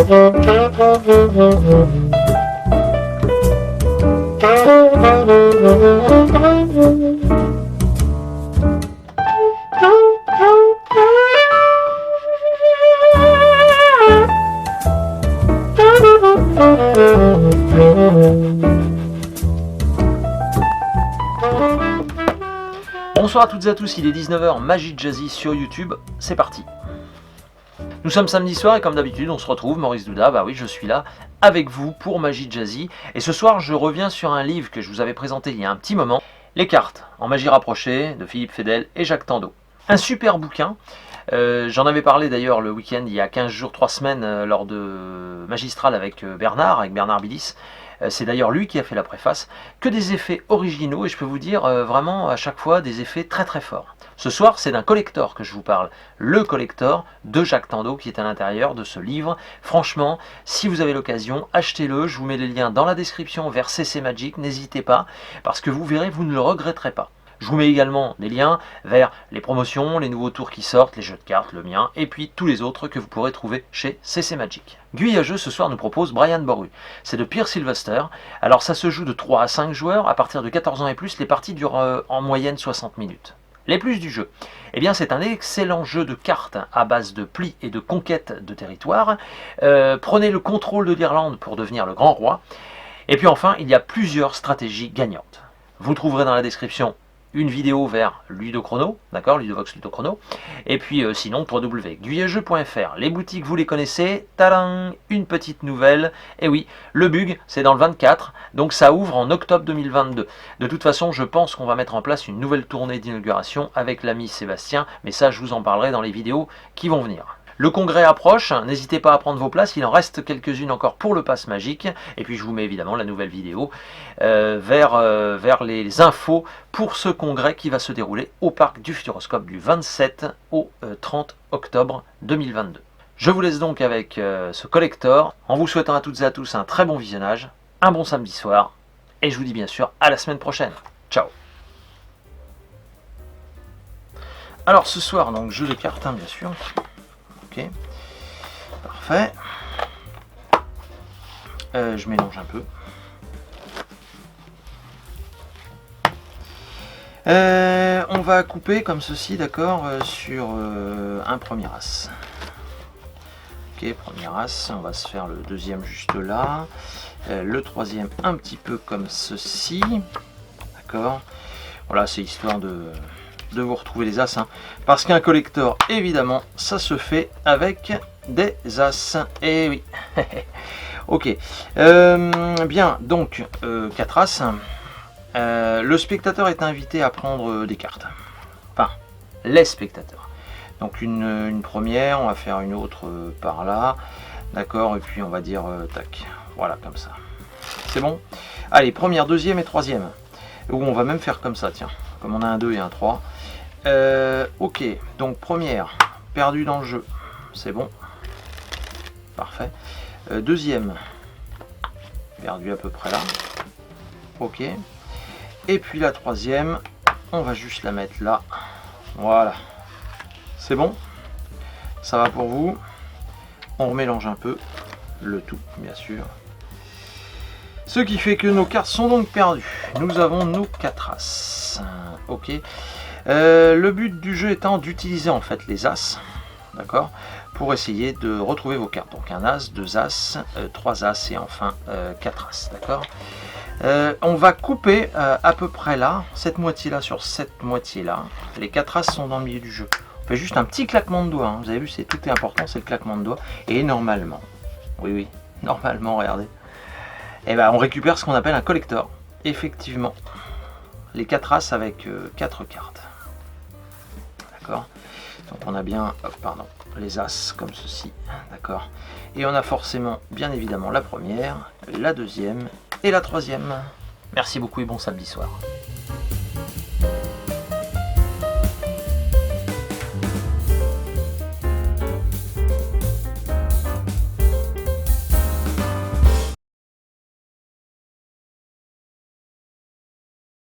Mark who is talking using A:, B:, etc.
A: Bonsoir à toutes et à tous, il est 19h, Magie Jazzy sur YouTube, c'est parti. Nous sommes samedi soir et comme d'habitude on se retrouve, Maurice Douda, bah oui je suis là avec vous pour Magie Jazzy. Et ce soir je reviens sur un livre que je vous avais présenté il y a un petit moment, Les cartes en magie rapprochée de Philippe Fedel et Jacques Tandeau. Un super bouquin, j'en avais parlé d'ailleurs le week-end il y a 15 jours, 3 semaines lors de Magistral avec Bernard Billis. C'est d'ailleurs lui qui a fait la préface, que des effets originaux et je peux vous dire vraiment à chaque fois des effets très très forts. Ce soir c'est d'un collector que je vous parle, le collector de Jacques Tandeau qui est à l'intérieur de ce livre. Franchement, si vous avez l'occasion, achetez-le, je vous mets les liens dans la description vers CC Magic, n'hésitez pas, parce que vous verrez, vous ne le regretterez pas. Je vous mets également des liens vers les promotions, les nouveaux tours qui sortent, les jeux de cartes, le mien, et puis tous les autres que vous pourrez trouver chez CC Magic. Guy à jeu ce soir nous propose Brian Boru. C'est de Pierre Sylvester. Alors ça se joue de 3 à 5 joueurs, à partir de 14 ans et plus, les parties durent en moyenne 60 minutes. Les plus du jeu, eh bien c'est un excellent jeu de cartes à base de plis et de conquête de territoire. Prenez le contrôle de l'Irlande pour devenir le grand roi. Et puis enfin, il y a plusieurs stratégies gagnantes. Vous trouverez dans la description une vidéo vers Ludochrono, d'accord, Ludovox Ludochrono, et puis sinon www.guyejeu.fr. Les boutiques, vous les connaissez, tadam, une petite nouvelle, et oui, le bug, c'est dans le 24, donc ça ouvre en octobre 2022. De toute façon, je pense qu'on va mettre en place une nouvelle tournée d'inauguration avec l'ami Sébastien, mais ça, je vous en parlerai dans les vidéos qui vont venir. Le congrès approche, n'hésitez pas à prendre vos places, il en reste quelques-unes encore pour le pass magique, et puis je vous mets évidemment la nouvelle vidéo vers les infos pour ce congrès qui va se dérouler au Parc du Futuroscope du 27 au 30 octobre 2022. Je vous laisse donc avec ce collector, en vous souhaitant à toutes et à tous un très bon visionnage, un bon samedi soir, et je vous dis bien sûr à la semaine prochaine. Ciao. Alors ce soir, donc jeu de cartes, bien sûr. Ok, parfait. Je mélange un peu. On va couper comme ceci, d'accord, sur un premier as. Ok, premier as, on va se faire le deuxième juste là. Le troisième un petit peu comme ceci. D'accord. Voilà, c'est histoire de vous retrouver les as, hein. Parce qu'un collector, évidemment, ça se fait avec des as. Et oui. Ok. Bien, donc, 4 as. Le spectateur est invité à prendre des cartes. Enfin, les spectateurs. Donc une première, on va faire une autre par là. D'accord, et puis on va dire tac. Voilà, comme ça. C'est bon? Allez, première, deuxième et troisième. Ou on va même faire comme ça, tiens. Comme on a un 2 et un 3. Ok, donc première, perdu dans le jeu, c'est bon, parfait. Deuxième, perdu à peu près là, ok. Et puis la troisième, on va juste la mettre là, voilà, c'est bon, ça va pour vous. On remélange un peu le tout, bien sûr. Ce qui fait que nos cartes sont donc perdues. Nous avons nos 4 as, ok. Le but du jeu étant d'utiliser en fait les as, d'accord, pour essayer de retrouver vos cartes. Donc un as, 2 as, 3 as et enfin 4 as, d'accord. On va couper à peu près là, cette moitié là sur cette moitié là. Les 4 as sont dans le milieu du jeu. On fait juste un petit claquement de doigts, hein. Vous avez vu, c'est tout est important, c'est le claquement de doigts. Et normalement, oui, normalement, regardez, et ben on récupère ce qu'on appelle un collector. Effectivement, les 4 as avec 4 cartes. D'accord, donc on a bien les as comme ceci, d'accord, et on a forcément bien évidemment la première, la deuxième et la troisième. Merci beaucoup et bon samedi soir.